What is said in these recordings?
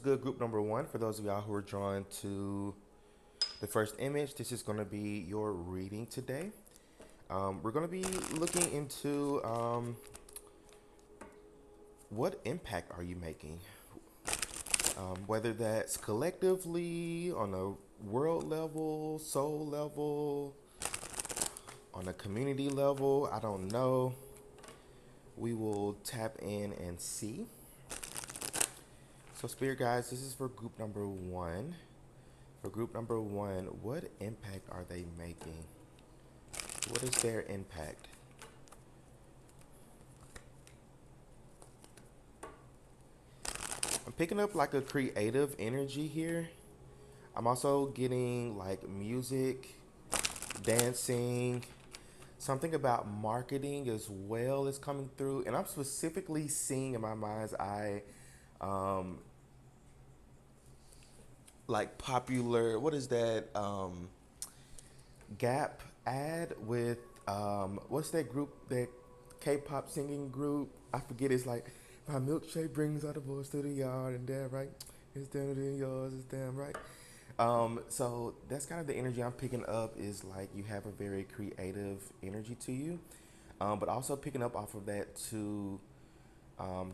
good, group number one. For those of y'all who are drawn to the first image, this is going to be your reading today. We're going to be looking into what impact are you making? Whether that's collectively, on a world level, soul level, on a community level, I don't know. We will tap in and see. So, Spirit Guides, this is for group number one. For group number one, what impact are they making? What is their impact? I'm picking up like a creative energy here. I'm also getting like music, dancing, something about marketing as well is coming through. And I'm specifically seeing in my mind's eye like popular, what is that? Gap ad with what's that group, that K-pop singing group? I forget. It's like my milkshake brings all the boys to the yard, and damn right, it's damn than yours. It's damn right. So that's kind of the energy I'm picking up. Is like you have a very creative energy to you, but also picking up off of that too.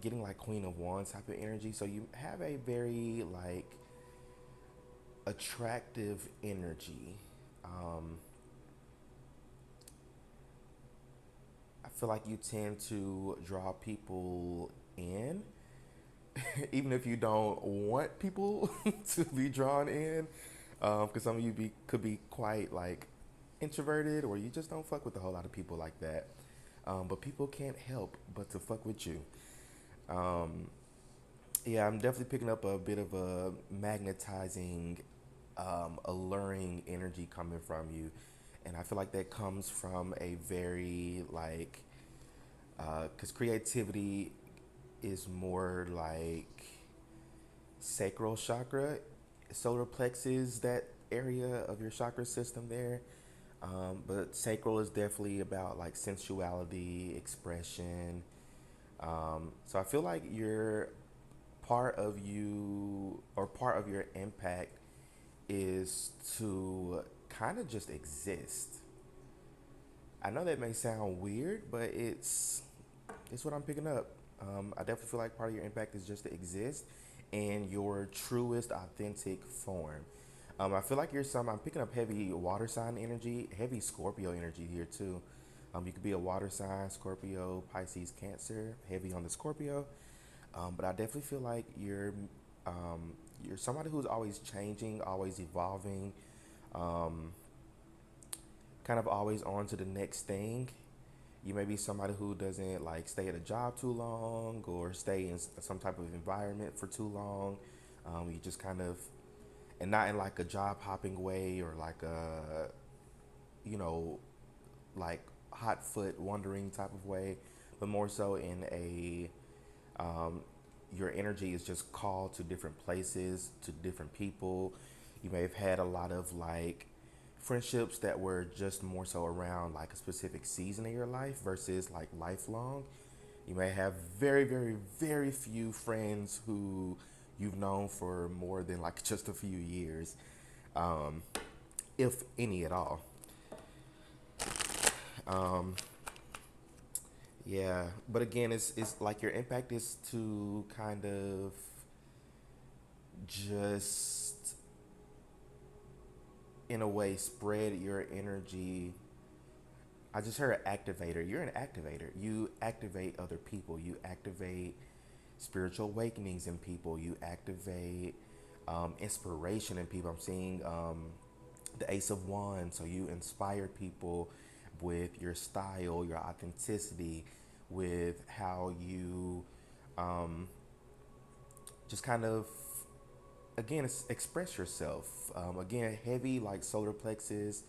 Getting like Queen of Wands type of energy. So you have a very like attractive energy. Um, I feel like you tend to draw people in, even if you don't want people to be drawn in, because some of you could be quite like introverted, or you just don't fuck with a whole lot of people like that. But people can't help but to fuck with you. Um, yeah, I'm definitely picking up a bit of a magnetizing, alluring energy coming from you, and I feel like that comes from a very like, because creativity is more like sacral chakra, solar plexus, that area of your chakra system there. But sacral is definitely about like sensuality, expression. So I feel like you're part of you, or part of your impact is to kind of just exist. I know that may sound weird, but it's what I'm picking up. I definitely feel like part of your impact is just to exist in your truest, authentic form. I feel like I'm picking up heavy water sign energy, heavy Scorpio energy here too. You could be a water sign, Scorpio, Pisces, Cancer, heavy on the Scorpio. But I definitely feel like you're somebody who's always changing, always evolving, um, kind of always on to the next thing. You may be somebody who doesn't like stay at a job too long, or stay in some type of environment for too long. You just kind of, and not in like a job hopping way, or like a, you know, like hot foot wandering type of way, but more so in a, um, your energy is just called to different places, to different people. You may have had a lot of like friendships that were just more so around like a specific season of your life versus like lifelong. You may have very, very, very few friends who you've known for more than like just a few years, um, if any at all. Um, yeah, but again, it's like your impact is to kind of just, in a way, spread your energy. I just heard activator. You're an activator. You activate other people. You activate spiritual awakenings in people. You activate inspiration in people. I'm seeing the Ace of Wands. So you inspire people with your style, your authenticity, with how you um, just kind of, again, express yourself. Again, heavy like solar plexus,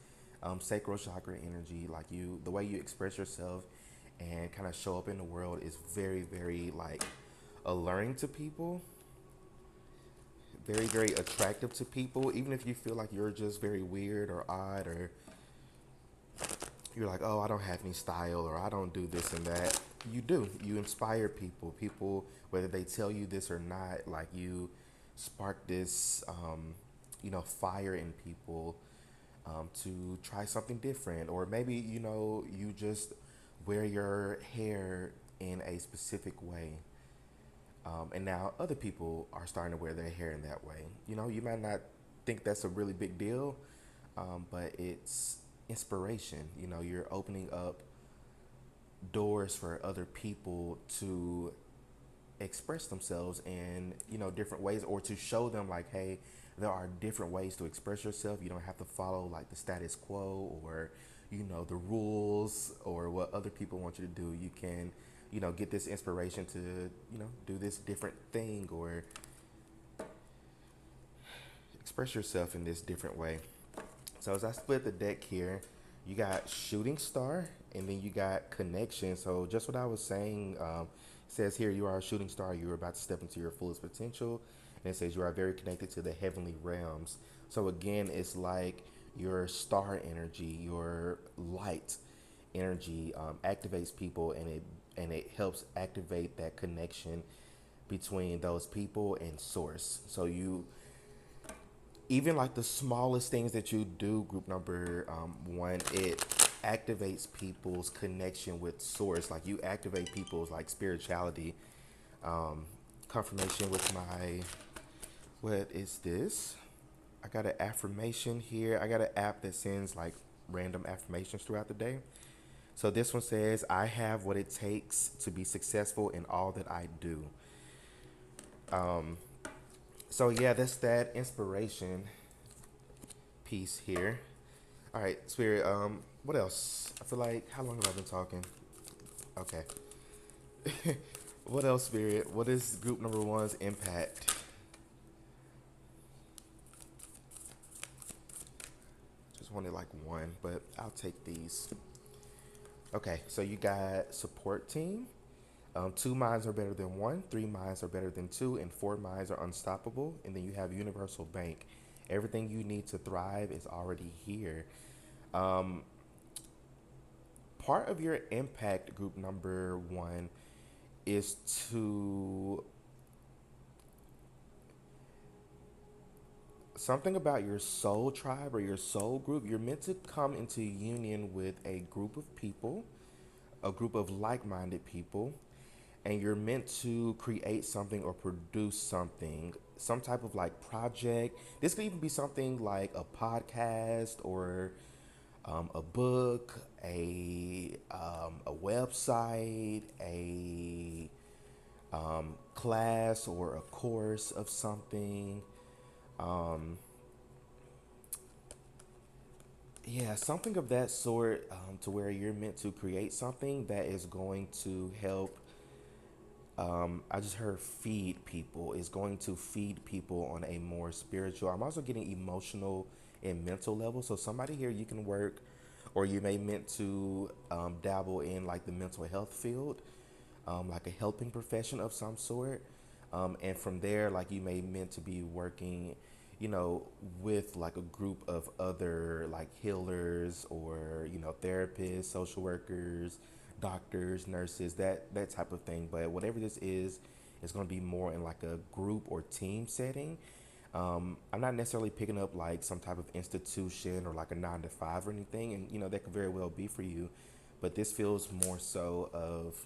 sacral chakra energy. Like you, the way you express yourself and kind of show up in the world is very, very like alluring to people. Very, very attractive to people. Even if you feel like you're just very weird or odd, or you're like, oh, I don't have any style, or I don't do this and that. You do. You inspire people. People, whether they tell you this or not, like you spark this, fire in people to try something different. Or maybe, you just wear your hair in a specific way. And now other people are starting to wear their hair in that way. You might not think that's a really big deal, but it's inspiration. You're opening up doors for other people to express themselves in different ways, or to show them like, hey, there are different ways to express yourself. You don't have to follow like the status quo, or the rules, or what other people want you to do. You can get this inspiration to do this different thing, or express yourself in this different way. So as I split the deck here, you got shooting star, and then you got connection. So just what I was saying, says here, you are a shooting star. You are about to step into your fullest potential. And it says you are very connected to the heavenly realms. So again, it's like your star energy, your light energy activates people, and it helps activate that connection between those people and source. So you, even like the smallest things that you do, group number one, it activates people's connection with source. Like you activate people's like spirituality. Confirmation with my, what is this? I got an affirmation here. I got an app that sends like random affirmations throughout the day. So this one says, I have what it takes to be successful in all that I do. So yeah, that's that inspiration piece here. All right, Spirit. What else? I feel like, how long have I been talking? Okay. What else, Spirit? What is group number one's impact? Just wanted like one, but I'll take these. Okay, so you got support team. Two minds are better than one, three minds are better than two, and four minds are unstoppable. And then you have universal bank. Everything you need to thrive is already here. Um, Part of your impact, group number one, is to, something about your soul tribe or your soul group. You're meant to come into union with a group of people, a group of like-minded people, and you're meant to create something or produce something, some type of like project. This could even be something like a podcast, or a book, a website, a class or a course of something. Um, yeah, something of that sort, to where you're meant to create something that is going to help. I just heard feed people. Is going to feed people on a more spiritual. I'm also getting emotional and mental level. So somebody here, you can work, or you may meant to dabble in like the mental health field, like a helping profession of some sort. And from there, like you may meant to be working, with like a group of other like healers, or therapists, social workers, doctors, nurses, that type of thing. But whatever this is, it's going to be more in like a group or team setting. I'm not necessarily picking up like some type of institution or like a 9 to 5 or anything, and that could very well be for you. But this feels more so of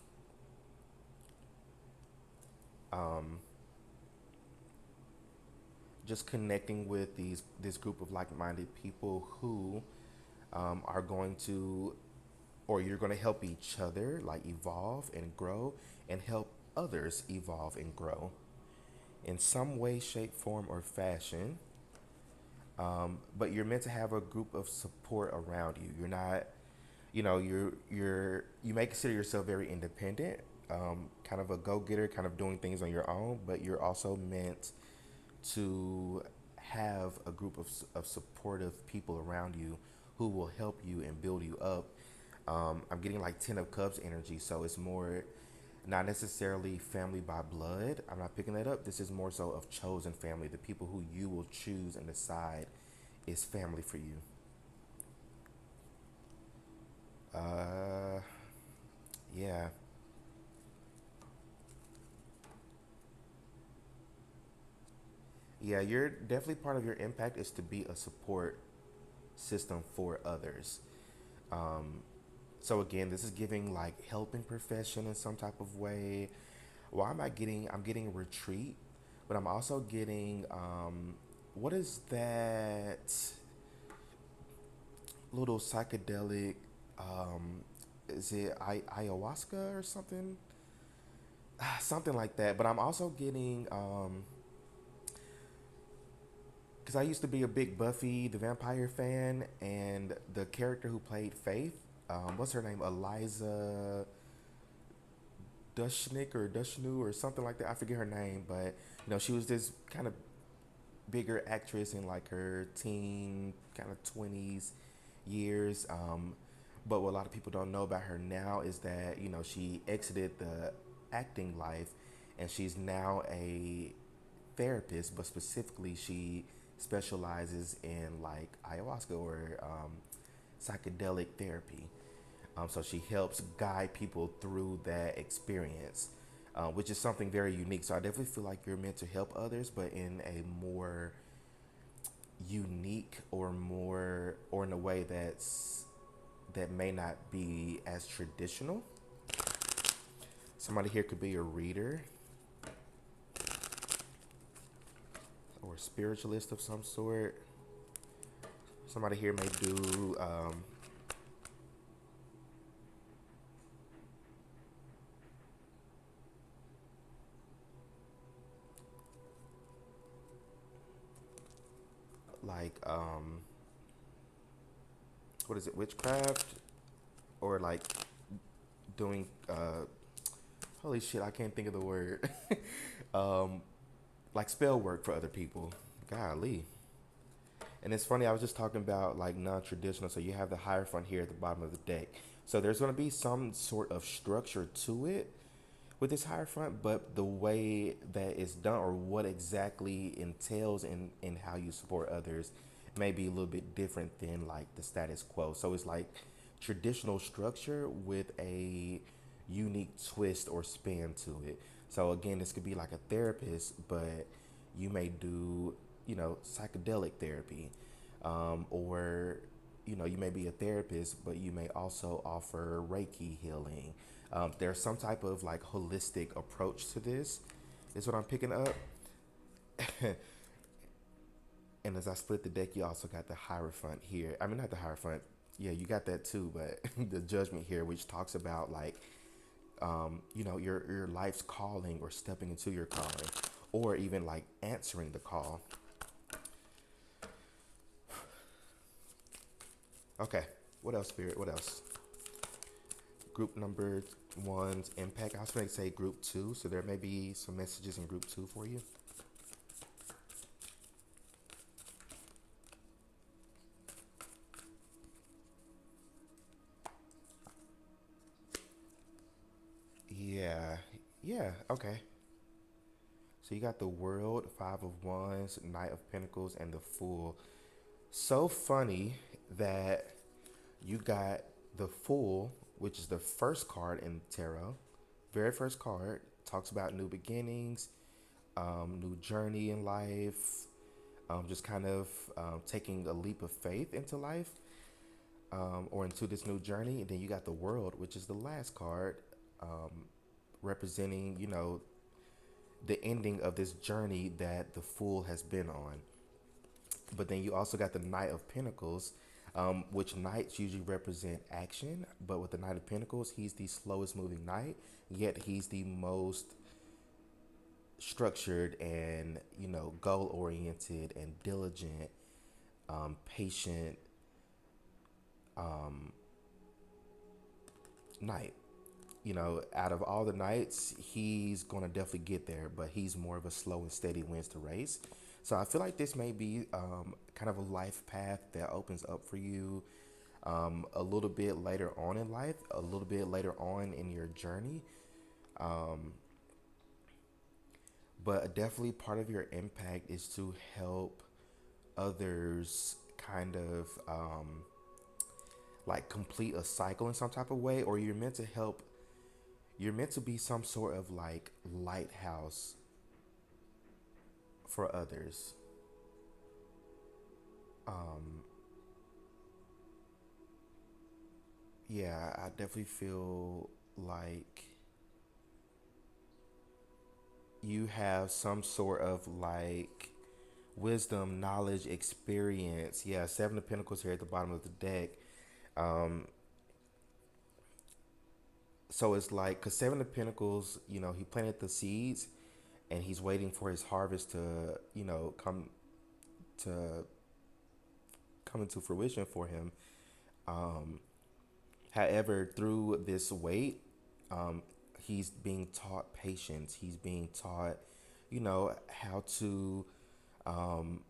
um, just connecting with this group of like-minded people who are going to, or you're going to help each other like evolve and grow, and help others evolve and grow in some way, shape, form, or fashion. But you're meant to have a group of support around you. You're not, you may consider yourself very independent, kind of a go-getter, kind of doing things on your own. But you're also meant to have a group of supportive people around you who will help you and build you up. I'm getting like 10 of Cups energy, so it's more not necessarily family by blood. I'm not picking that up. This is more so of chosen family, the people who you will choose and decide is family for you. Uh, yeah. Yeah, you're definitely part of your impact is to be a support system for others. Um, so again, this is giving like helping profession in some type of way. Why am I getting? I'm getting retreat, but I'm also getting what is that little psychedelic? Um, is it ayahuasca or something? Something like that. But I'm also getting because I used to be a big Buffy the Vampire fan, and the character who played Faith, what's her name? Eliza Dushnik or Dushnu or something like that. I forget her name, but she was this kind of bigger actress in like her teen kind of 20s years. But what a lot of people don't know about her now is that she exited the acting life, and she's now a therapist. But specifically, she specializes in like ayahuasca or psychedelic therapy. So she helps guide people through that experience, which is something very unique. So I definitely feel like you're meant to help others, but in a more unique or in a way that may not be as traditional. Somebody here could be a reader or a spiritualist of some sort. Somebody here may do like what is it, witchcraft, or like doing holy shit, I can't think of the word. um, like spell work for other people. Golly. And it's funny, I was just talking about like non-traditional. So you have the Hierophant here at the bottom of the deck. So there's going to be some sort of structure to it with this Hierophant, but the way that it's done or what exactly entails in how you support others may be a little bit different than like the status quo. So it's like traditional structure with a unique twist or spin to it. So again, this could be like a therapist, but you may do, psychedelic therapy, or you may be a therapist, but you may also offer Reiki healing. There's some type of like holistic approach to this. Is what I'm picking up. And as I split the deck, you also got the Hierophant here. I mean, not the Hierophant. Yeah, you got that too, but the Judgment here, which talks about like, your life's calling or stepping into your calling, or even like answering the call. Okay, what else, Spirit? What else? Group number one's impact. I was going to say group two, so there may be some messages in group two for you. Yeah, yeah, okay. So you got the World, Five of Wands, Knight of Pentacles, and the Fool. So funny that you got the Fool, which is the first card in tarot. Very first card talks about new beginnings, new journey in life, just kind of taking a leap of faith into life, or into this new journey. And then you got the World, which is the last card, representing, the ending of this journey that the Fool has been on. But then you also got the Knight of Pentacles, which knights usually represent action. But with the Knight of Pentacles, he's the slowest moving knight, yet he's the most structured and, goal oriented and diligent, patient knight. Out of all the knights, he's going to definitely get there, but he's more of a slow and steady wins the race. So I feel like this may be kind of a life path that opens up for you a little bit later on in life, a little bit later on in your journey. But definitely part of your impact is to help others kind of like complete a cycle in some type of way, or you're meant to be some sort of like lighthouse for others. Um, yeah, I definitely feel like you have some sort of like wisdom, knowledge, experience. Yeah, Seven of Pentacles here at the bottom of the deck. Um, so it's like, because Seven of Pentacles, he planted the seeds and he's waiting for his harvest to, to come into fruition for him. Um, However, through this wait, he's being taught patience. He's being taught, how to, um,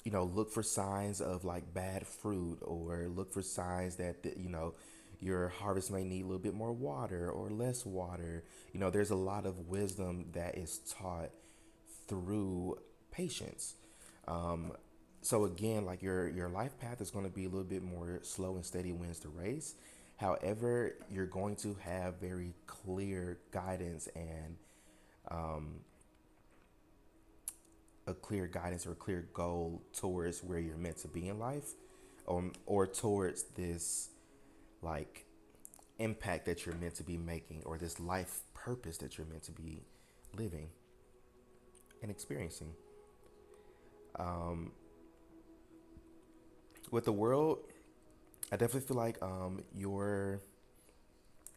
look for signs of like bad fruit, or look for signs that, your harvest may need a little bit more water or less water. There's a lot of wisdom that is taught through patience. Um, so again, like your life path is going to be a little bit more slow and steady wins the race. However, you're going to have very clear guidance and um, a clear guidance or a clear goal towards where you're meant to be in life, or towards this like impact that you're meant to be making, or this life purpose that you're meant to be living and experiencing. Um, with the world, I definitely feel like your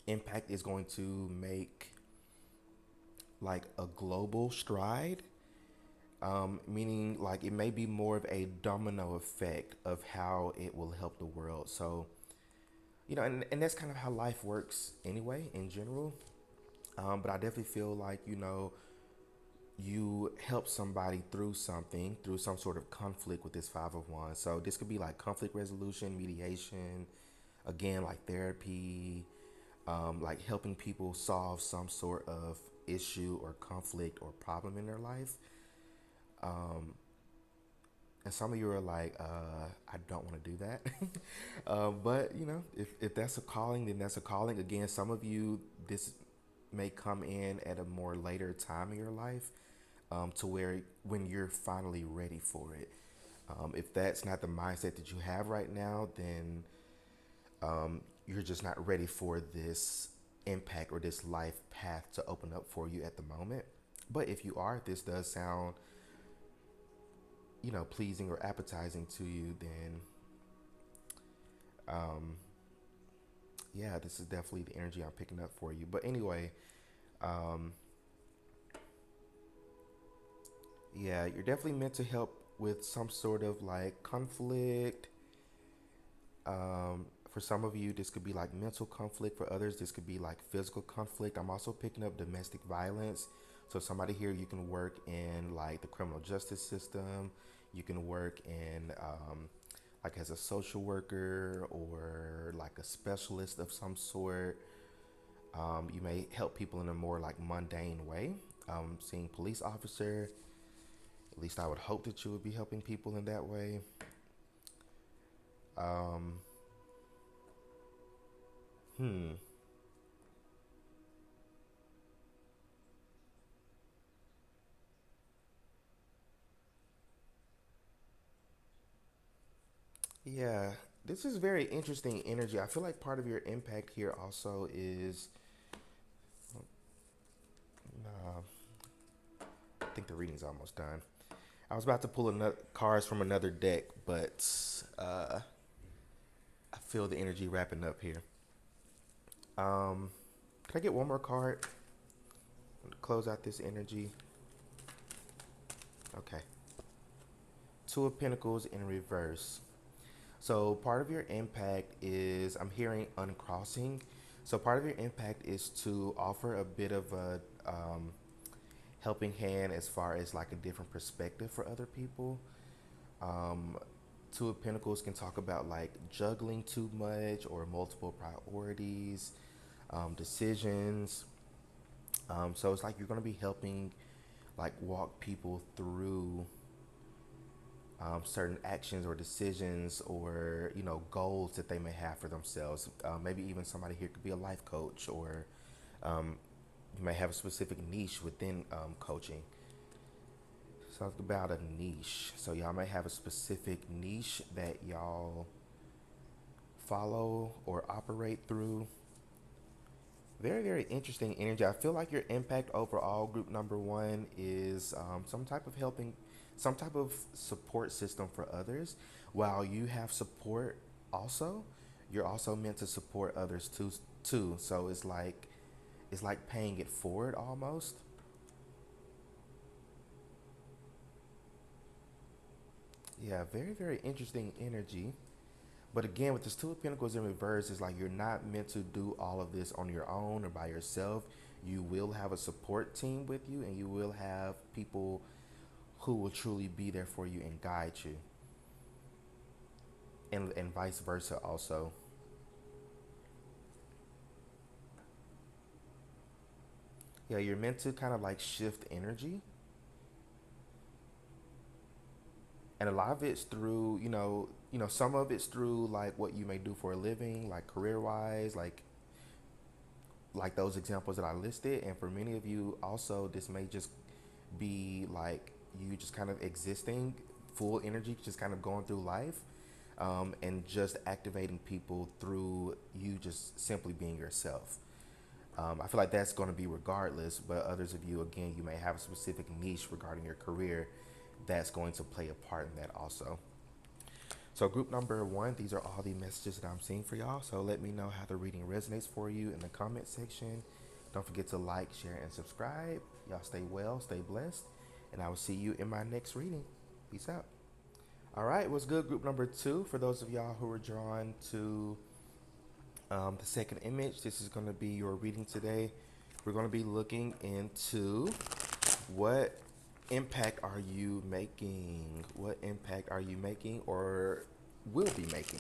impact is going to make like a global stride, meaning like it may be more of a domino effect of how it will help the world. So, and that's kind of how life works anyway, in general. But I definitely feel like, you help somebody through something, through some sort of conflict with this Five of Wands. So this could be like conflict resolution, mediation, again, like therapy, like helping people solve some sort of issue or conflict or problem in their life. Um, and some of you are like, I don't want to do that. But, if that's a calling, then that's a calling. Again, some of you, this may come in at a more later time in your life, to where when you're finally ready for it. If that's not the mindset that you have right now, then you're just not ready for this impact or this life path to open up for you at the moment. But if you are, this does sound, pleasing or appetizing to you, then um, yeah, this is definitely the energy I'm picking up for you. But anyway, um, yeah, you're definitely meant to help with some sort of like conflict. For some of you, this could be like mental conflict. For others, this could be like physical conflict. I'm also picking up domestic violence. So somebody here, you can work in like the criminal justice system. You can work in like as a social worker or like a specialist of some sort. You may help people in a more like mundane way. Seeing police officer, at least I would hope that you would be helping people in that way. Um, hmm. Yeah, this is very interesting energy. I feel like part of your impact here also is, uh, I think the reading's almost done. I was about to pull another cards from another deck, but I feel the energy wrapping up here. Um, can I get one more card to close out this energy? Okay. Two of Pentacles in reverse. So part of your impact is, I'm hearing uncrossing. So part of your impact is to offer a bit of a helping hand as far as like a different perspective for other people. Um, Two of Pentacles can talk about like juggling too much or multiple priorities, decisions. So it's like you're going to be helping like walk people through certain actions or decisions, or goals that they may have for themselves. Maybe even somebody here could be a life coach, or you may have a specific niche within coaching. Talk about a niche. So y'all may have a specific niche that y'all follow or operate through. Very, very interesting energy. I feel like your impact overall, group number one, is some type of helping, some type of support system for others. While you have support, also, you're also meant to support others too. Too. So it's like paying it forward almost. Yeah, very, very interesting energy. But again, with this Two of Pentacles in reverse, it's like you're not meant to do all of this on your own or by yourself. You will have a support team with you, and you will have people who will truly be there for you and guide you, and vice versa also. Yeah, you're meant to kind of like shift energy, and a lot of it's through some of it's through like what you may do for a living, like career wise, like those examples that I listed. And for many of you, also, this may just be like you just kind of existing full energy, just kind of going through life, and just activating people through you just simply being yourself. I feel like that's going to be regardless, but others of you, again, you may have a specific niche regarding your career that's going to play a part in that also. So, group number one, these are all the messages that I'm seeing for y'all. So, let me know how the reading resonates for you in the comment section. Don't forget to like, share, and subscribe. Y'all stay well, stay blessed, and I will see you in my next reading. Peace out. All right, what's good, group number two? For those of y'all who are drawn to the second image, this is going to be your reading today. We're going to be looking into what impact are you making? What impact are you making or will be making?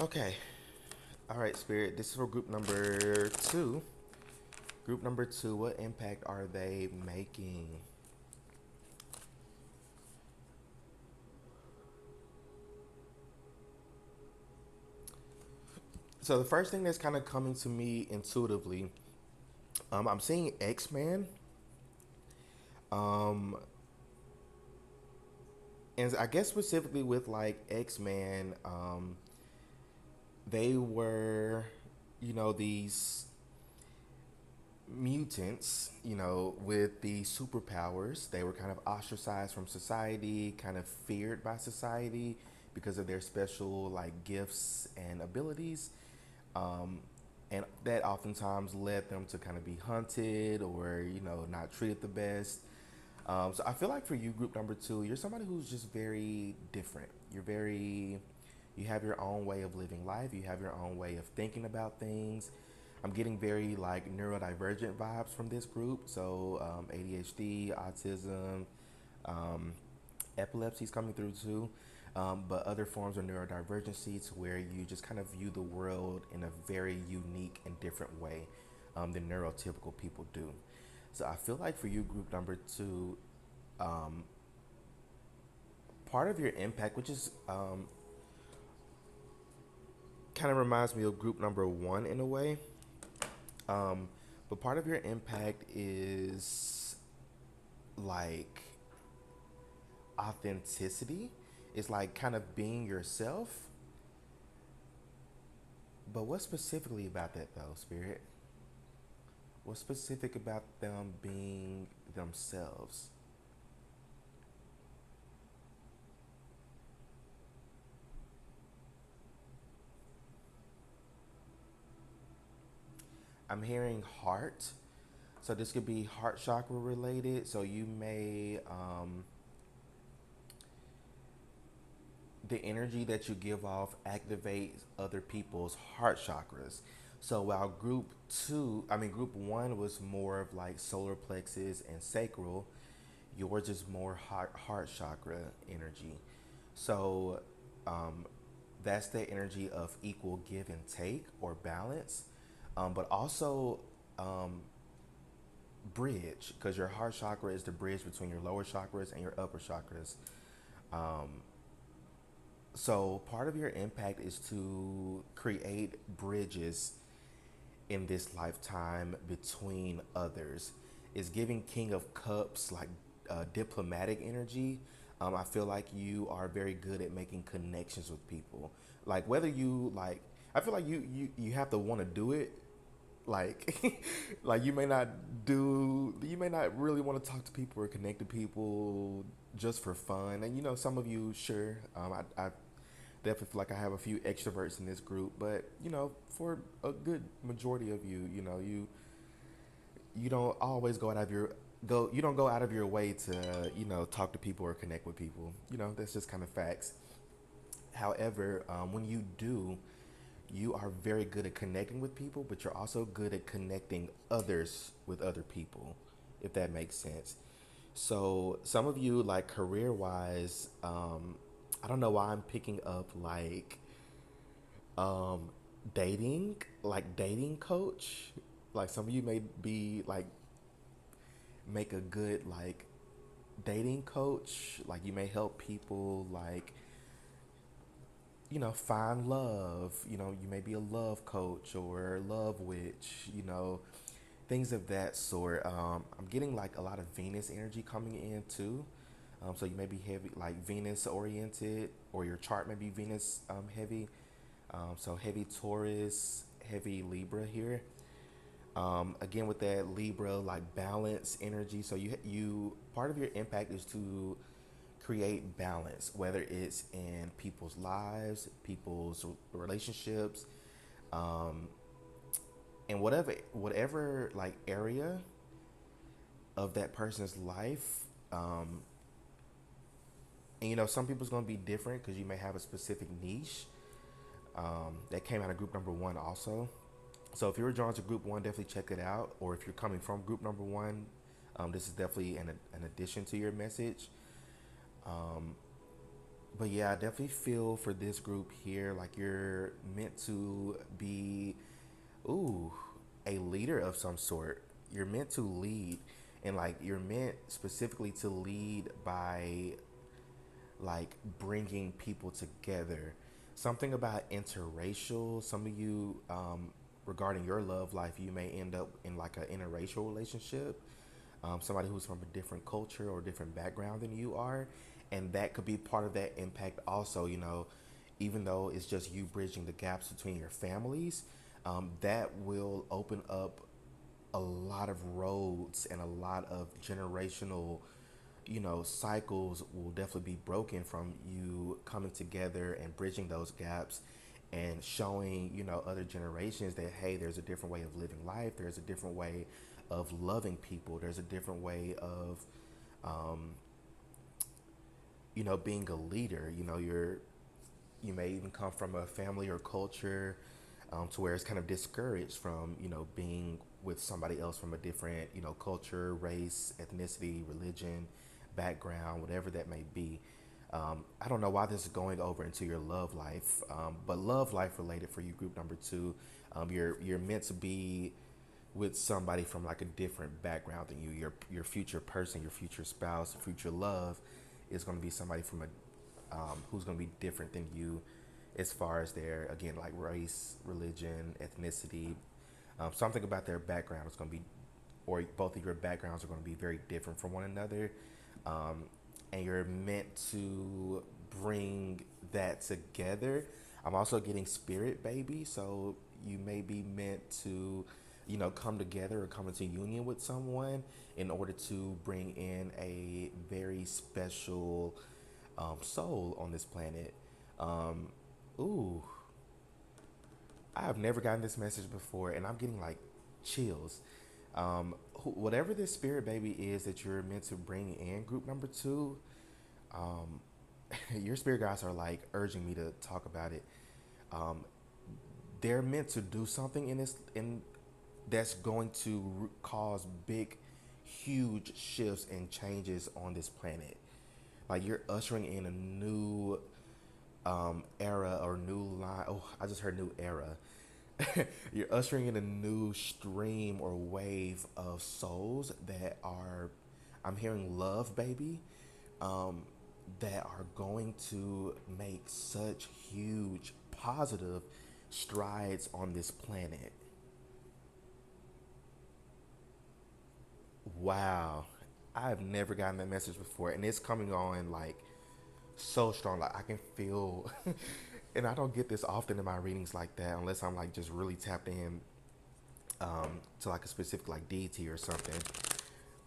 Okay. All right, Spirit. This is for group number two. Group number two, what impact are they making? So the first thing that's kind of coming to me intuitively, I'm seeing X-Man. Um, and I guess specifically with like X-Man, they were, these mutants, with the superpowers. They were kind of ostracized from society, kind of feared by society because of their special like gifts and abilities. Um, and that oftentimes led them to kind of be hunted or, not treated the best. So I feel like for you, group number two, you're somebody who's just very different. You have your own way of living life. You have your own way of thinking about things. I'm getting very like neurodivergent vibes from this group. So ADHD, autism, um, epilepsy is coming through too. But other forms of neurodivergency to where you just kind of view the world in a very unique and different way than neurotypical people do. So I feel like for you, group number two, um, part of your impact, which is kind of reminds me of group number one in a way, but part of your impact is like authenticity. It's like kind of being yourself. But what specifically about that though, Spirit? What's specific about them being themselves? I'm hearing heart. So this could be heart chakra related. So you may, the energy that you give off activates other people's heart chakras. So while group one was more of like solar plexus and sacral, yours is more heart chakra energy. So um, that's the energy of equal give and take or balance, but also um, bridge, because your heart chakra is the bridge between your lower chakras and your upper chakras. Um, So part of your impact is to create bridges in this lifetime between others. Is giving King of Cups like diplomatic energy. I feel like you are very good at making connections with people. Like whether you like, I feel like you have to want to do it. Like, like you may not really want to talk to people or connect to people just for fun. And some of you, sure. I definitely feel like I have a few extroverts in this group, but for a good majority of you, you don't always go out of your go you don't go out of your way to talk to people or connect with people. That's just kind of facts. However, when you do, you are very good at connecting with people, but you're also good at connecting others with other people, if that makes sense. So some of you, like career wise, I don't know why I'm picking up like um, dating, like dating coach. Like some of you may be like make a good like dating coach. Like you may help people like find love. You may be a love coach or love witch. Things of that sort. I'm getting like a lot of Venus energy coming in too. So you may be heavy, like Venus oriented, or your chart may be Venus heavy. So heavy Taurus, heavy Libra here. Again, with that Libra, like balance energy. So you part of your impact is to create balance, whether it's in people's lives, people's relationships, um, and whatever like area of that person's life. Um, and some people's going to be different because you may have a specific niche that came out of group number one also. So if you're drawn to group one, definitely check it out. Or if you're coming from group number one, this is definitely an addition to your message. Um, but yeah, I definitely feel for this group here, like you're meant to be, ooh, a leader of some sort. You're meant to lead, and like you're meant specifically to lead by like bringing people together. Something about interracial. Some of you, regarding your love life, you may end up in like an interracial relationship. Somebody who's from a different culture or different background than you are, and that could be part of that impact. Also, even though it's just you bridging the gaps between your families, that will open up a lot of roads and a lot of generational cycles will definitely be broken from you coming together and bridging those gaps and showing other generations that hey, there's a different way of living life, there's a different way of loving people, there's a different way of um, being a leader. You may even come from a family or culture to where it's kind of discouraged from being with somebody else from a different culture, race, ethnicity, religion, background, whatever that may be. I don't know why this is going over into your love life, but love life related for you, group number two. You're meant to be with somebody from like a different background than you. Your future person, your future spouse, future love is going to be somebody from a who's going to be different than you as far as their, again, like race, religion, ethnicity. Something about their background is going to be, or both of your backgrounds are going to be very different from one another. Um, and you're meant to bring that together. I'm also getting spirit baby, so you may be meant to, come together or come into union with someone in order to bring in a very special soul on this planet. Um, ooh, I have never gotten this message before, and I'm getting like chills. Whatever this spirit baby is that you're meant to bring in group number two, um, your spirit guides are like urging me to talk about it. Um, they're meant to do something in that's going to cause big, huge shifts and changes on this planet. Like you're ushering in a new era or new line. Oh, I just heard new era. You're ushering in a new stream or wave of souls that are, I'm hearing love, baby. Um, that are going to make such huge positive strides on this planet. Wow. I've never gotten that message before, and it's coming on like so strong. Like I can feel, and I don't get this often in my readings like that unless I'm like just really tapped in to like a specific like deity or something.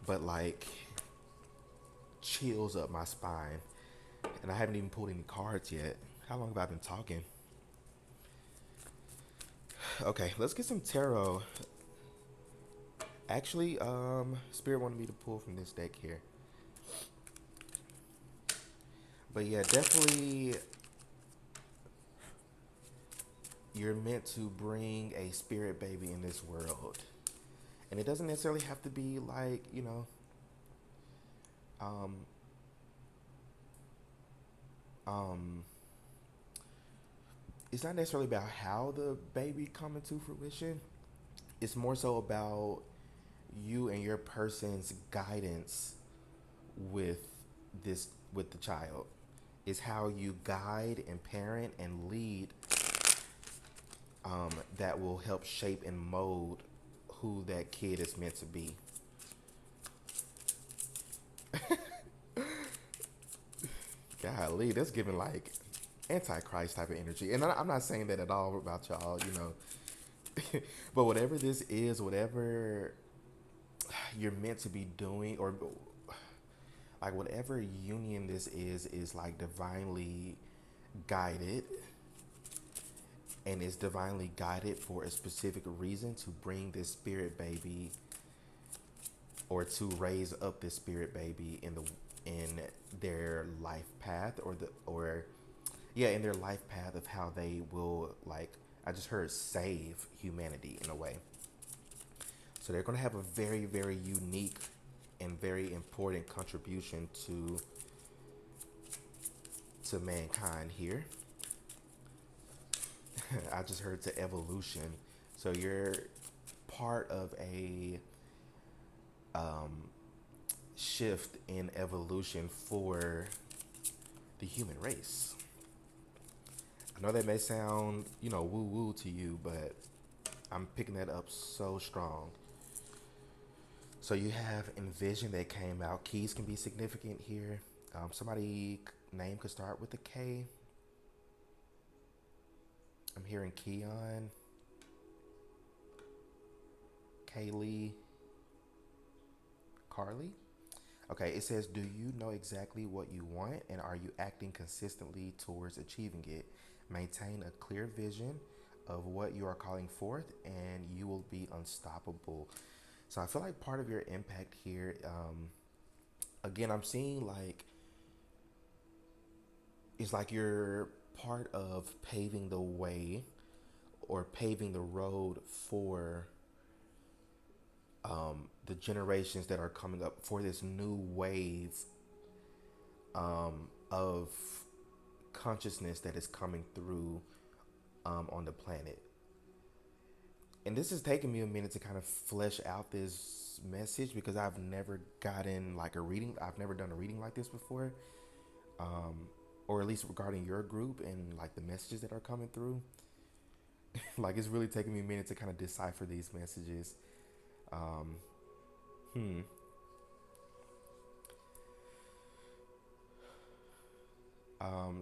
But like chills up my spine, and I haven't even pulled any cards yet. How long have I been talking? Okay, let's get some tarot. Actually, Spirit wanted me to pull from this deck here. But yeah, definitely you're meant to bring a spirit baby in this world. And it doesn't necessarily have to be like, um, um, it's not necessarily about how the baby come into fruition. It's more so about you and your person's guidance with with the child. It's how you guide and parent and lead that will help shape and mold who that kid is meant to be. Golly, that's giving like antichrist type of energy. And I'm not saying that at all about y'all, but whatever this is, whatever you're meant to be doing, or like whatever union this is like divinely guided, and is divinely guided for a specific reason to bring this spirit baby or to raise up this spirit baby in their life path, or yeah, in their life path of how they will, like, I just heard, save humanity in a way. So they're going to have a very, very unique and very important contribution to mankind here. I just heard to evolution. So you're part of a shift in evolution for the human race. I know that may sound, woo woo to you, but I'm picking that up so strong. So you have envision that came out. Keys can be significant here. Somebody name could start with a K. I'm hearing Keon, Kaylee, Carly. Okay, it says, do you know exactly what you want, and are you acting consistently towards achieving it? Maintain a clear vision of what you are calling forth, and you will be unstoppable. So I feel like part of your impact here, again, I'm seeing like, it's like you're part of paving the way or paving the road for the generations that are coming up, for this new wave of consciousness that is coming through on the planet. And this has taken me a minute to kind of flesh out this message because I've never gotten like a reading. I've never done a reading like this before, or at least regarding your group and like the messages that are coming through. Like it's really taking me a minute to kind of decipher these messages. Um, hmm.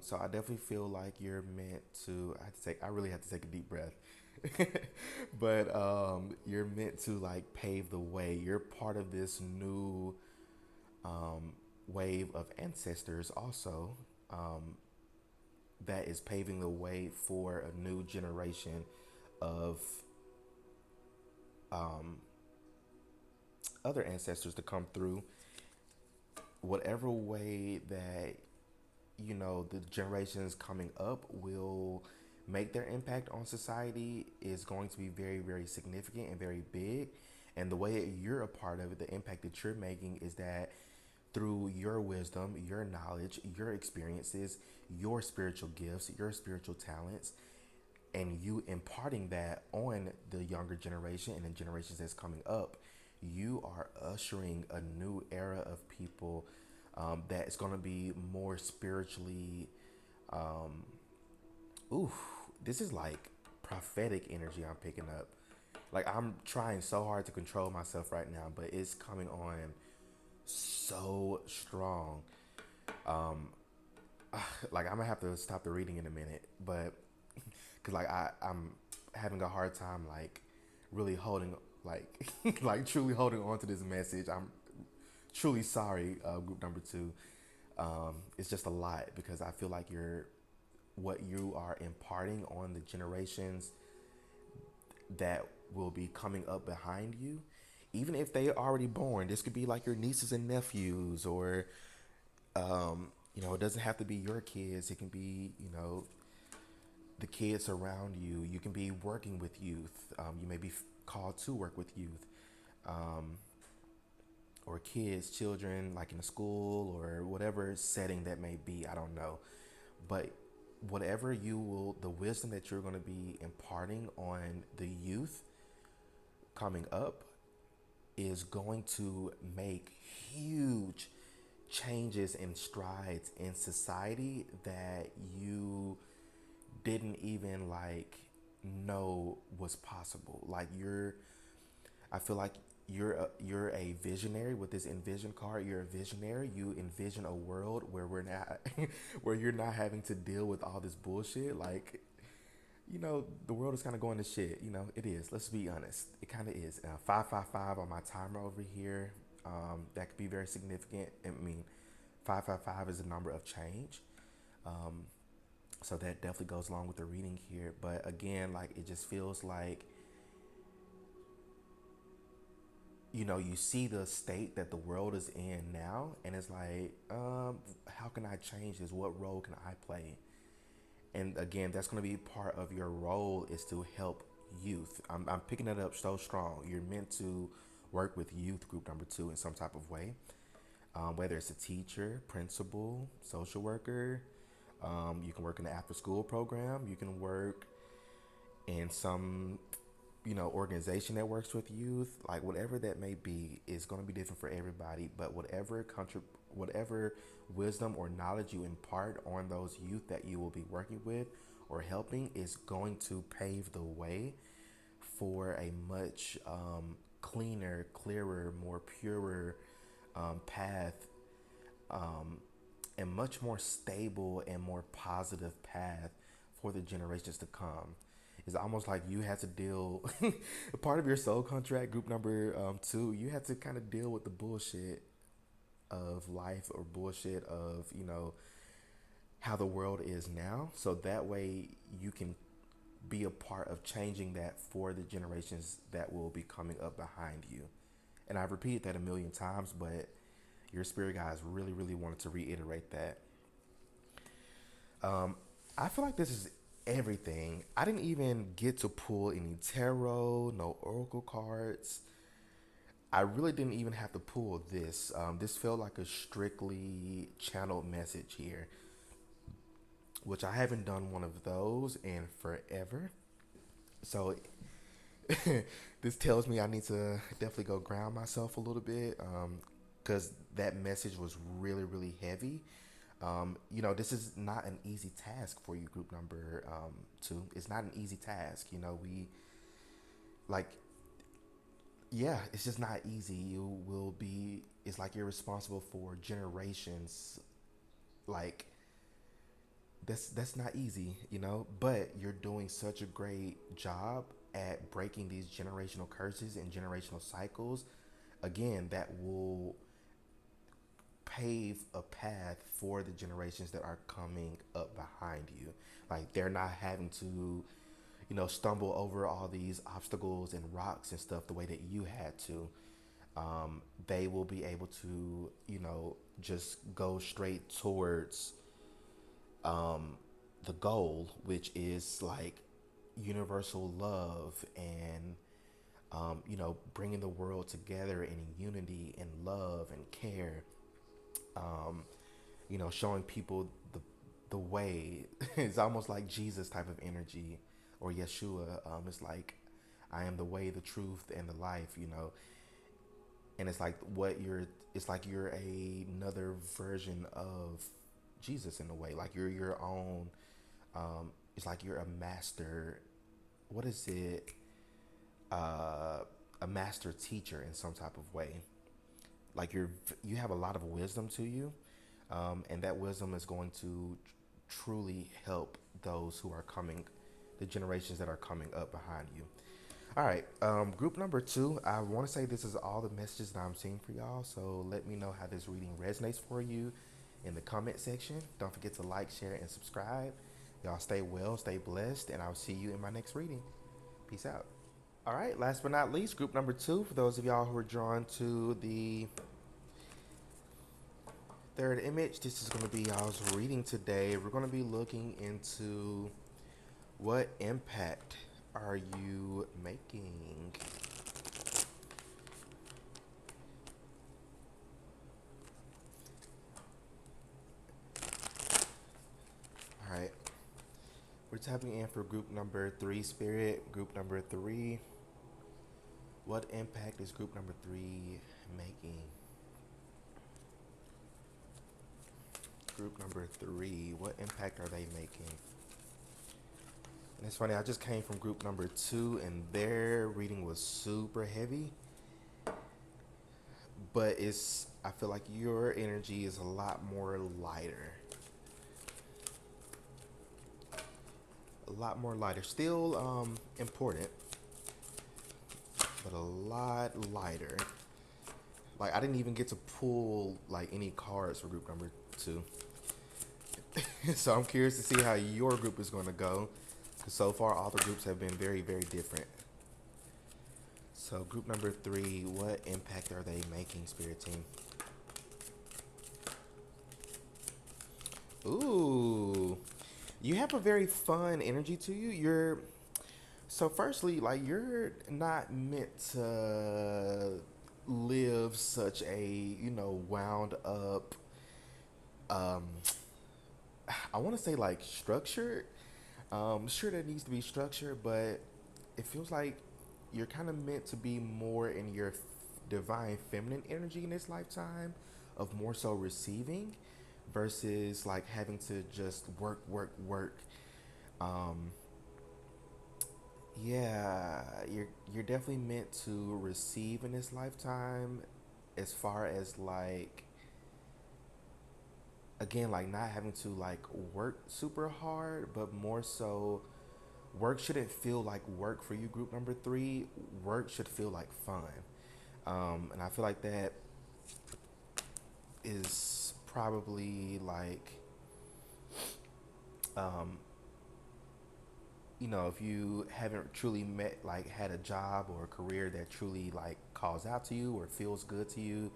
So I definitely feel like you're meant to. I really have to take a deep breath. But you're meant to like pave the way. You're part of this new wave of ancestors also, that is paving the way for a new generation of other ancestors to come through. Whatever way that the generations coming up will make their impact on society is going to be very, very significant and very big. And the way that you're a part of it, the impact that you're making, is that through your wisdom, your knowledge, your experiences, your spiritual gifts, your spiritual talents, and you imparting that on the younger generation and the generations that's coming up, you are ushering a new era of people that it's going to be more spiritually. Ooh, this is like prophetic energy I'm picking up. Like I'm trying so hard to control myself right now, but it's coming on so strong. Like I'm gonna have to stop the reading in a minute, but because like I'm having a hard time like really holding like like truly holding on to this message. I'm truly sorry, group number two. It's just a lot because I feel like you're what you are imparting on the generations that will be coming up behind you, even if they are already born. This could be like your nieces and nephews, or it doesn't have to be your kids. It can be the kids around you. You can be working with youth. You may be called to work with youth, or kids, children, like in a school or whatever setting that may be. I don't know, but whatever the wisdom that you're going to be imparting on the youth coming up is going to make huge changes and strides in society that you didn't even like know was possible. Like I feel like you're a visionary with this envision card. You're a visionary. You envision a world where we're not where you're not having to deal with all this bullshit. Like the world is kind of going to shit. It is. Let's be honest. It kind of is. 555 on my timer over here. That could be very significant. I mean, 555 is a number of change. So that definitely goes along with the reading here. But again, like it just feels like you see the state that the world is in now, and it's like, how can I change this? What role can I play? And again, that's going to be part of your role is to help youth. I'm picking it up so strong. You're meant to work with youth, group number two, in some type of way, whether it's a teacher, principal, social worker. You can work in the after school program. You can work in some organization that works with youth, like whatever that may be, is going to be different for everybody. But whatever wisdom or knowledge you impart on those youth that you will be working with or helping is going to pave the way for a much cleaner, clearer, more purer path, and much more stable and more positive path for the generations to come. It's almost like you had to deal part of your soul contract, group number two. You had to kind of deal with the bullshit of life, or bullshit of how the world is now, so that way you can be a part of changing that for the generations that will be coming up behind you. And I've repeated that a million times, but your spirit guides really, really wanted to reiterate that. I feel like this is everything. I didn't even get to pull any tarot, no oracle cards. I really didn't even have to pull this. This felt like a strictly channeled message here, which I haven't done one of those in forever. So this tells me I need to definitely go ground myself a little bit, because that message was really, really heavy. This is not an easy task for you, group number two. It's not an easy task. We like, yeah, it's just not easy. It's like you're responsible for generations. Like, that's not easy, but you're doing such a great job at breaking these generational curses and generational cycles. Again, that will pave a path for the generations that are coming up behind you. Like they're not having to, stumble over all these obstacles and rocks and stuff the way that you had to. They will be able to, just go straight towards the goal, which is like universal love and bringing the world together in unity and love and care. Showing people the way. It's almost like Jesus type of energy, or Yeshua. It's like, I am the way, the truth, and the life. and it's like what you're. It's like you're another version of Jesus in a way. Like you're your own. It's like you're a master. What is it? Uh, a master teacher in some type of way. Like you have a lot of wisdom to you, and that wisdom is going to truly help those who are coming, the generations that are coming up behind you. All right, group number two. I want to say this is all the messages that I'm seeing for y'all. So let me know how this reading resonates for you in the comment section. Don't forget to like, share, and subscribe. Y'all stay well, stay blessed, and I'll see you in my next reading. Peace out. All right, last but not least, group number two. For those of y'all who are drawn to the third image, this is going to be y'all's reading today. We're going to be looking into what impact are you making? All right, we're tapping in for group number three, Spirit. Group number three. What impact is group number three making? Group number three. What impact are they making? And it's funny, I just came from group number two, and their reading was super heavy. But I feel like your energy is a lot more lighter. A lot more lighter. Still important, but a lot lighter. Like, I didn't even get to pull like any cards for group number two. So I'm curious to see how your group is going to go. Because so far, all the groups have been very, very different. So, group number three, what impact are they making, Spirit Team? Ooh, you have a very fun energy to you. So, firstly, like, you're not meant to live such a, wound up, um, I want to say like structured. Sure, there needs to be structure, but it feels like you're kind of meant to be more in your divine feminine energy in this lifetime, of more so receiving versus like having to just work, work, work. Um, yeah, you're definitely meant to receive in this lifetime, as far as like, again, like not having to like work super hard, but more so work shouldn't feel like work for you, group number three. Work should feel like fun. And I feel like that is probably like, um, if you haven't truly met, like, had a job or a career that truly like calls out to you or feels good to you,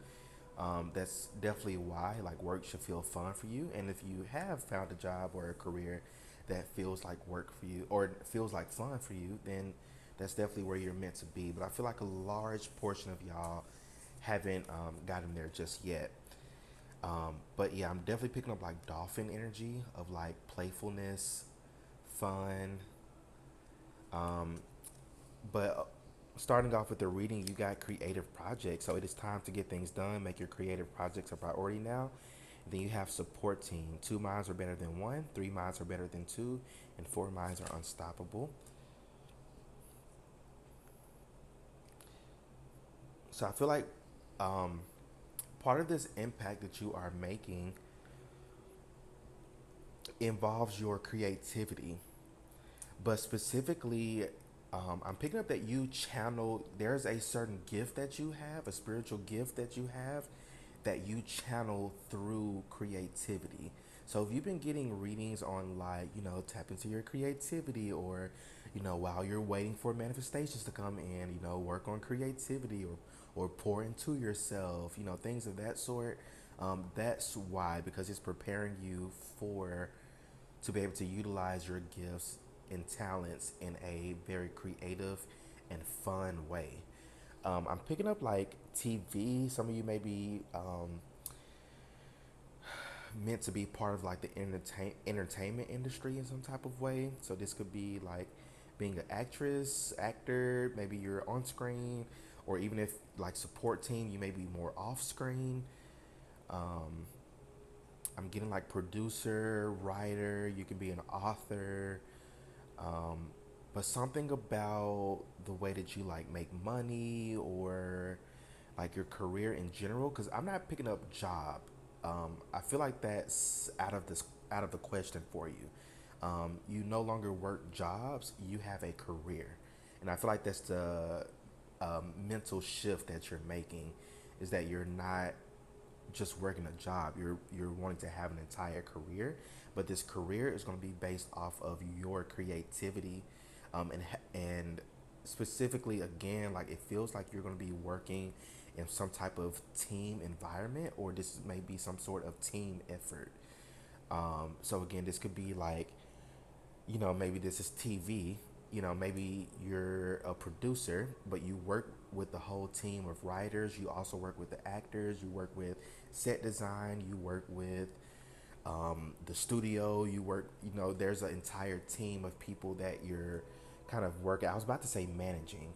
that's definitely why like work should feel fun for you. And if you have found a job or a career that feels like work for you or feels like fun for you, then that's definitely where you're meant to be. But I feel like a large portion of y'all haven't gotten there just yet. But yeah, I'm definitely picking up like dolphin energy of like playfulness, fun. Um, but starting off with the reading, you got creative projects. So it is time to get things done. Make your creative projects a priority now. Then you have support team. 2 minds are better than one. 3 minds are better than two. And 4 minds are unstoppable. So I feel like um, part of this impact that you are making involves your creativity. But specifically, I'm picking up that you channel, there's a certain gift that you have, a spiritual gift that you have, that you channel through creativity. So if you've been getting readings on like, tap into your creativity, or, while you're waiting for manifestations to come in, work on creativity, or pour into yourself, things of that sort. That's why, because it's preparing you for to be able to utilize your gifts and talents in a very creative and fun way. I'm picking up like TV. Some of you may be meant to be part of like the entertainment industry in some type of way. So this could be like being an actress, actor. Maybe you're on screen, or even if like support team, you may be more off screen. Um, I'm getting like producer, writer. You can be an author. Um, but something about the way that you like make money or like your career in general, because I'm not picking up job. I feel like that's out of the question for you. You no longer work jobs; you have a career, and I feel like that's the mental shift that you're making, is that you're not just working a job. You're wanting to have an entire career, but this career is going to be based off of your creativity, and specifically again, like it feels like you're going to be working in some type of team environment, or this may be some sort of team effort. So again, this could be like, maybe this is TV. Maybe you're a producer, but you work with the whole team of writers. You also work with the actors. You work with set design. You work with the studio. There's an entire team of people that you're kind of working. I was about to say managing.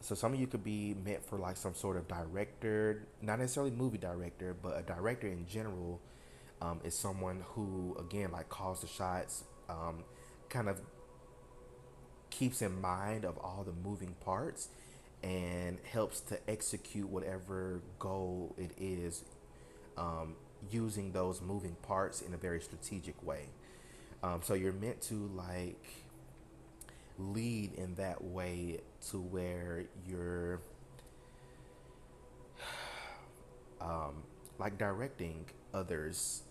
So some of you could be meant for like some sort of director, not necessarily movie director, but a director in general is someone who, again, like calls the shots, kind of keeps in mind of all the moving parts and helps to execute whatever goal it is, using those moving parts in a very strategic way. So you're meant to like lead in that way to where you're like directing others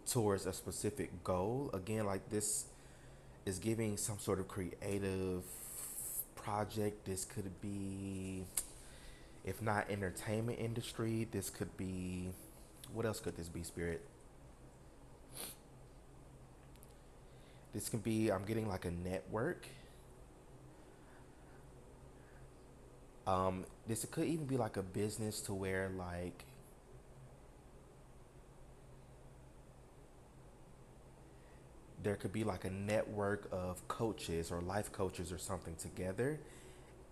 towards a specific goal. Again, like this is giving some sort of creative project. This could be, if not entertainment industry, this could be, what else could this be, Spirit? This can be, I'm getting like a network. This could even be like a business to where like there could be like a network of coaches or life coaches or something together,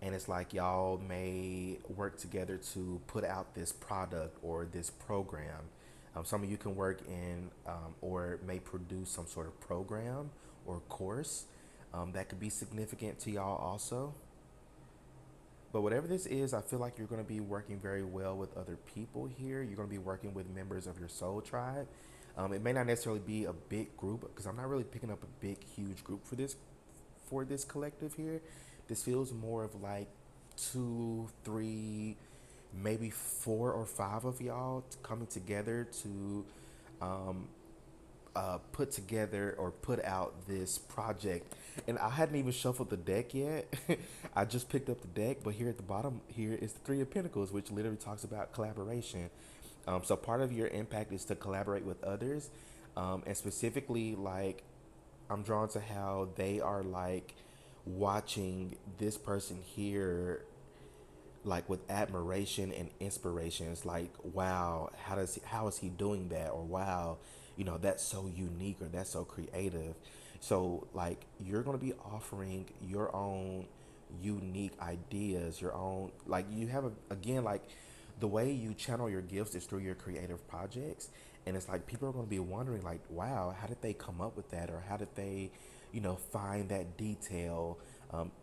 and it's like y'all may work together to put out this product or this program. Some of you can work in, or may produce some sort of program or course that could be significant to y'all also. But whatever this is, I feel like you're going to be working very well with other people here. You're going to be working with members of your soul tribe. It may not necessarily be a big group, because I'm not really picking up a big, huge group for this collective here. This feels more of like two, three, maybe four or five of y'all coming together to put together or put out this project. And I hadn't even shuffled the deck yet. I just picked up the deck, but here at the bottom here is the Three of Pentacles, which literally talks about collaboration. So part of your impact is to collaborate with others, and specifically like I'm drawn to how they are like watching this person here like with admiration and inspiration. It's like, wow, how is he doing that? Or wow, that's so unique, or that's so creative. So like you're gonna be offering your own unique ideas, your own, like you have again, like the way you channel your gifts is through your creative projects. And it's like people are going to be wondering like, wow, how did they come up with that, or how did they find that detail.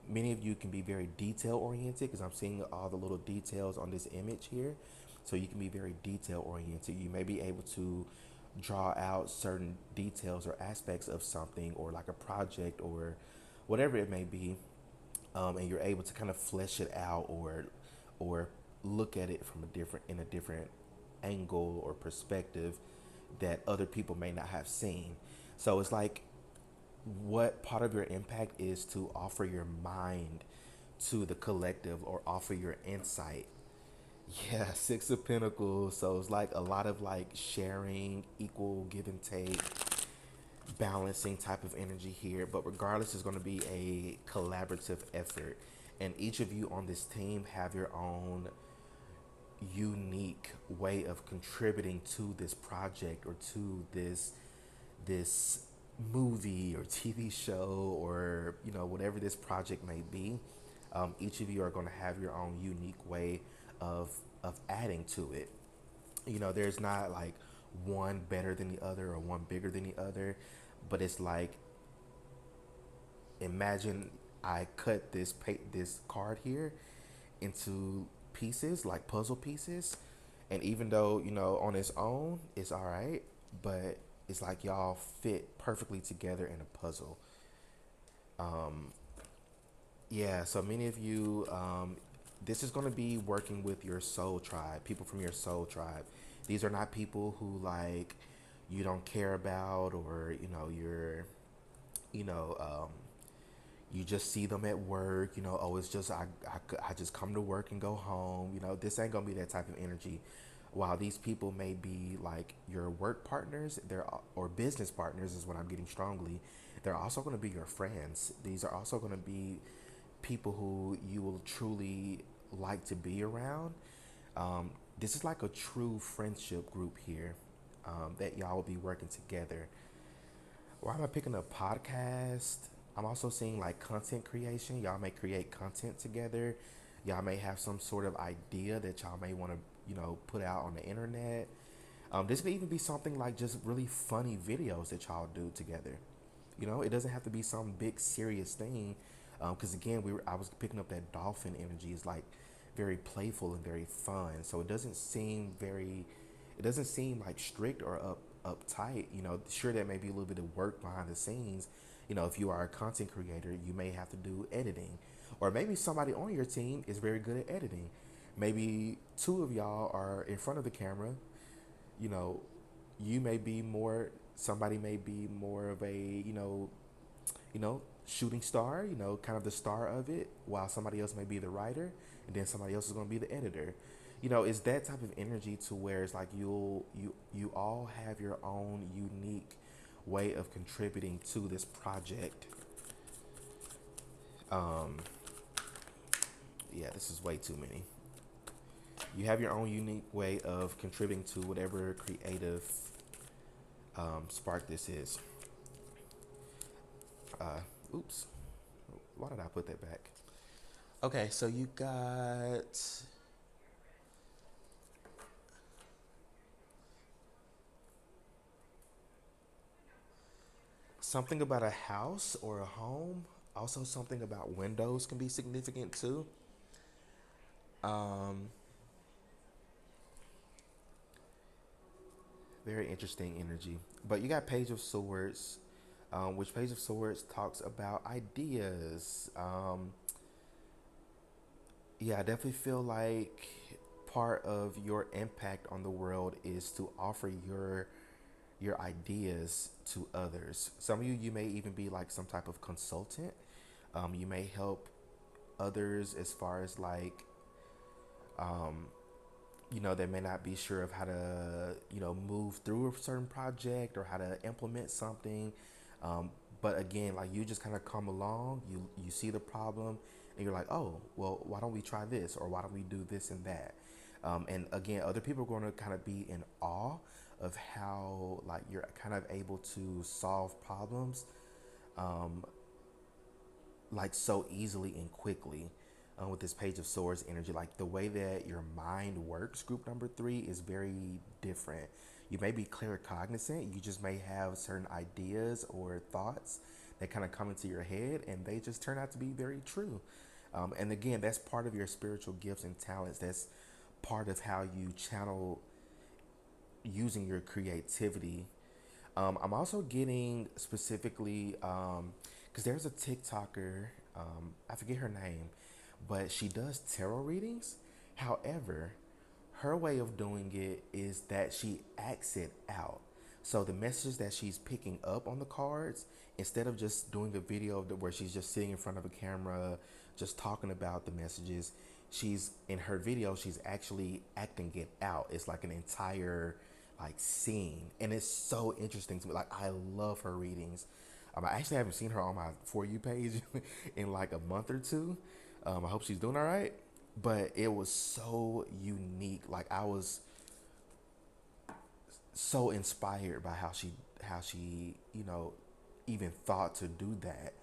Many of you can be very detail oriented, because I'm seeing all the little details on this image here. So you can be very detail oriented. You may be able to draw out certain details or aspects of something, or like a project or whatever it may be, and you're able to kind of flesh it out, or look at it from a different angle or perspective that other people may not have seen. So it's like, what part of your impact is to offer your mind to the collective, or offer your insight. Yeah, Six of Pentacles. So it's like a lot of like sharing, equal give and take, balancing type of energy here. But regardless, it's going to be a collaborative effort. And each of you on this team have your own unique way of contributing to this project, or to this movie or TV show, or whatever this project may be. Each of you are going to have your own unique way of adding to it. There's not like one better than the other or one bigger than the other, but it's like, imagine I cut this card here into pieces, like puzzle pieces, and even though on its own it's all right, but it's like y'all fit perfectly together in a puzzle. Yeah, so many of you, this is going to be working with your soul tribe, people from your soul tribe. These are not people who like you don't care about, or you know, you just see them at work. Oh, it's just I just come to work and go home. This ain't gonna be that type of energy. While these people may be like your work partners, or business partners is what I'm getting strongly. They're also going to be your friends. These are also going to be people who you will truly like to be around. This is like a true friendship group here, that y'all will be working together. Why am I picking up podcast? I'm also seeing like content creation. Y'all may create content together. Y'all may have some sort of idea that y'all may want to, put out on the internet. This could even be something like just really funny videos that y'all do together. It doesn't have to be some big serious thing. Because again, I was picking up that dolphin energy. Is like very playful and very fun. So it doesn't seem like strict or uptight. Sure, there may be a little bit of work behind the scenes. If you are a content creator, you may have to do editing, or maybe somebody on your team is very good at editing. Maybe two of y'all are in front of the camera. You know, you may be more. Somebody may be more of a shooting star. Kind of the star of it, while somebody else may be the writer, and then somebody else is going to be the editor. It's that type of energy to where it's like you all have your own unique way of contributing to this project. Um, yeah, this is way too many. You have your own unique way of contributing to whatever creative spark this is. Uh, Oops. Why did I put that back? Okay, so you got something about a house or a home. Also, something about windows can be significant too. Um, Very interesting energy. But you got Page of Swords, which Page of Swords talks about ideas. Yeah, I definitely feel like part of your impact on the world is to offer your ideas to others. Some of you may even be like some type of consultant. You may help others as far as like they may not be sure of how to move through a certain project or how to implement something. But again, like, you just kind of come along, you see the problem, and you're like, oh well, why don't we try this, or why don't we do this and that. And again, other people are going to kind of be in awe of how like you're kind of able to solve problems like so easily and quickly, with this Page of Swords energy. Like, the way that your mind works, group number three, is very different. You may be claircognizant. You just may have certain ideas or thoughts that kind of come into your head, and they just turn out to be very true. And again, that's part of your spiritual gifts and talents. That's part of how you channel using your creativity. I'm also getting specifically, because there's a TikToker, I forget her name, but she does tarot readings. However, her way of doing it is that she acts it out. So the messages that she's picking up on the cards, instead of just doing a video where she's just sitting in front of a camera, just talking about the messages, she's in her video, she's actually acting it out. It's like an entire like scene, and it's so interesting to me. Like, I love her readings. I actually haven't seen her on my For You page in like a month or two. I hope she's doing all right. But it was so unique. Like, I was so inspired by how she even thought to do that.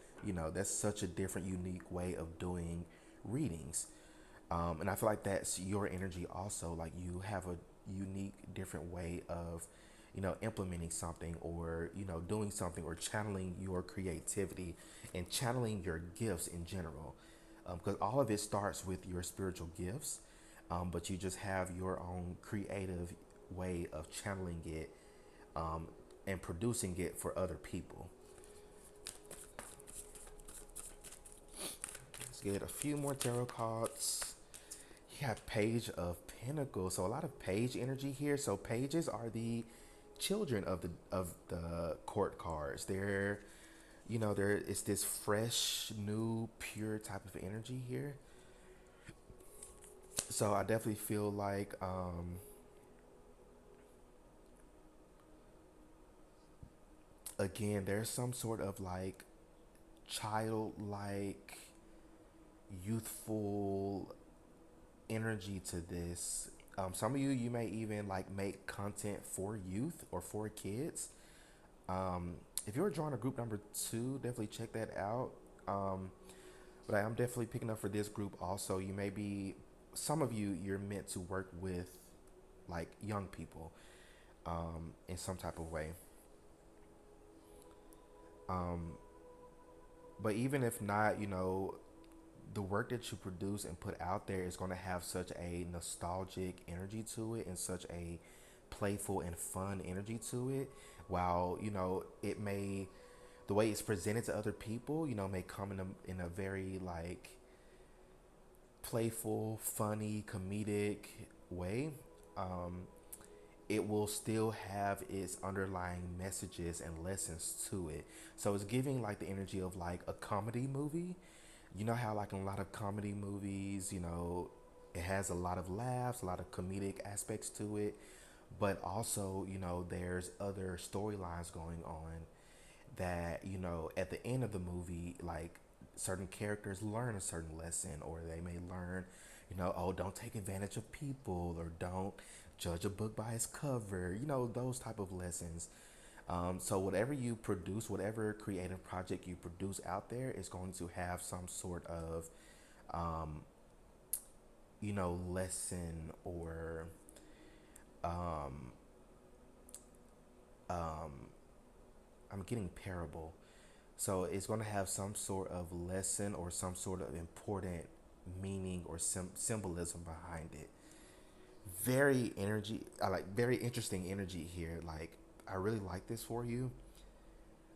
That's such a different, unique way of doing readings. And I feel like that's your energy also. Like you have a unique, different way of, implementing something, or, doing something, or channeling your creativity and channeling your gifts in general. Because all of it starts with your spiritual gifts, but you just have your own creative way of channeling it, um, and producing it for other people. Let's get a few more tarot cards. You have Page of Pentacles, so a lot of page energy here. So pages are the children of the court cards. There is this fresh, new, pure type of energy here. So I definitely feel like, again, there's some sort of like childlike, youthful energy to this. Some of you may even like make content for youth or for kids. If you're drawing a group number two, definitely check that out. Um, but I'm definitely picking up for this group also. You may be, some of you, you're meant to work with like young people, in some type of way. Um, but even if not, the work that you produce and put out there is going to have such a nostalgic energy to it, and such a playful and fun energy to it. While, it may, the way it's presented to other people, may come in a very like playful, funny, comedic way. Um, it will still have its underlying messages and lessons to it. So it's giving like the energy of like a comedy movie. You know how like in a lot of comedy movies, it has a lot of laughs, a lot of comedic aspects to it, but also, there's other storylines going on that, at the end of the movie, like certain characters learn a certain lesson, or they may learn, oh, don't take advantage of people, or don't judge a book by its cover, those type of lessons. So whatever you produce, whatever creative project you produce out there is going to have some sort of, um, lesson, or, um, um, I'm getting parable. So it's going to have some sort of lesson, or some sort of important meaning, or symbolism behind it. Very energy, I like very interesting energy here. Like I really like this for you.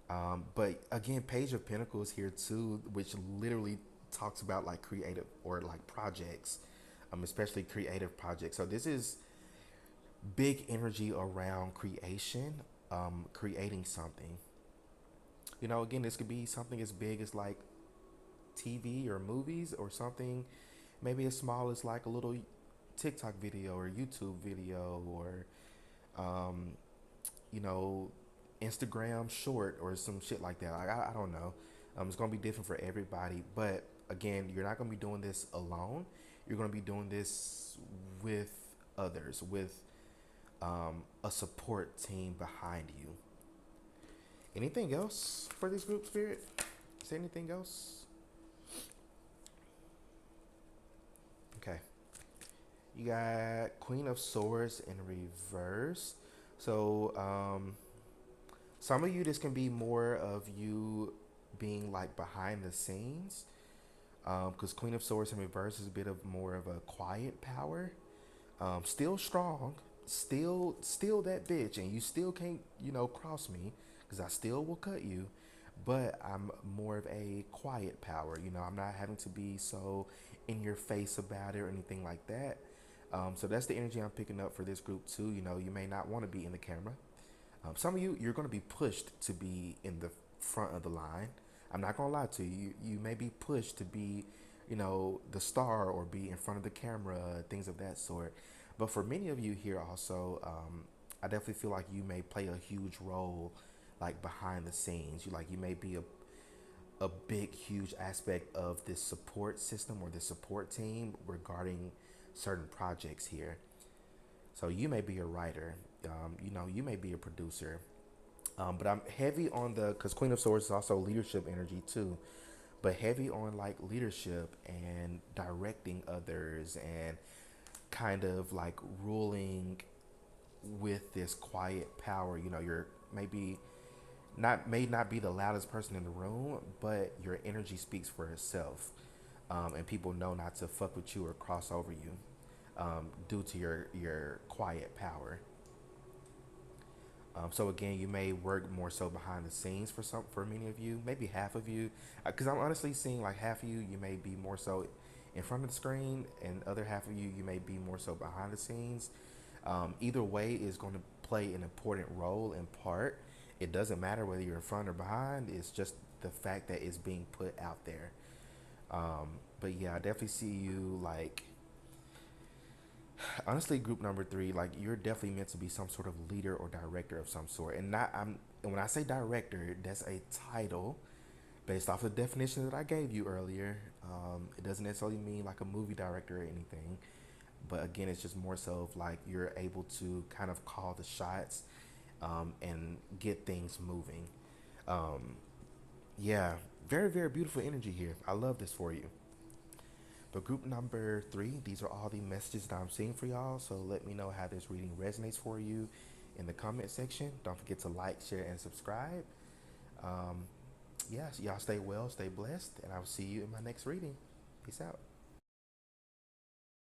But again, Page of Pentacles here too, which literally talks about like creative or like projects, especially creative projects. So this is big energy around creation, creating something. Again, this could be something as big as like TV or movies, or something maybe as small as like a little TikTok video or YouTube video, or um, you know, Instagram short, or some shit like that. Like, I don't know. It's gonna be different for everybody, but again, you're not gonna be doing this alone. You're gonna be doing this with others, with a support team behind you. Anything else for this group, Spirit? Is there anything else? Okay. You got Queen of Swords in reverse. So, some of you, this can be more of you being like behind the scenes. Because Queen of Swords in reverse is a bit of more of a quiet power. Still strong, still that bitch, and you still can't, cross me, because I still will cut you. But I'm more of a quiet power. I'm not having to be so in your face about it or anything like that. So that's the energy I'm picking up for this group too. You may not want to be in the camera. Some of you, you're going to be pushed to be in the front of the line. I'm not going to lie to you. You may be pushed to be, the star, or be in front of the camera, things of that sort. But for many of you here also, I definitely feel like you may play a huge role, like behind the scenes. You may be a big, huge aspect of this support system, or this support team regarding certain projects here. So you may be a writer, you may be a producer, but I'm heavy on because Queen of Swords is also leadership energy too. but heavy on like leadership and directing others and kind of like ruling with this quiet power. You know, you're maybe not may not be the loudest person in the room, but your energy speaks for itself, and people know not to fuck with you or cross over you, due to your quiet power. So again, you may work more so behind the scenes for many of you, maybe half of you, because I'm honestly seeing like half of you, you may be more so in front of the screen, and other half of you, you may be more so behind the scenes. Either way is going to play an important role and part. It doesn't matter whether you're in front or behind. It's just the fact that it's being put out there. But yeah, I definitely see you like honestly, group number three, like you're definitely meant to be some sort of leader or director of some sort. And not I'm and when I say director, that's a title based off the definition that I gave you earlier. It doesn't necessarily mean like a movie director or anything. But again, it's just more so of like you're able to kind of call the shots, and get things moving. Um, yeah, very, very beautiful energy here. I love this for you. But group number three, these are all the messages that I'm seeing for y'all. So let me know how this reading resonates for you in the comment section. Don't forget to like, share, and subscribe. Yes, y'all stay well, stay blessed, and I will see you in my next reading. Peace out.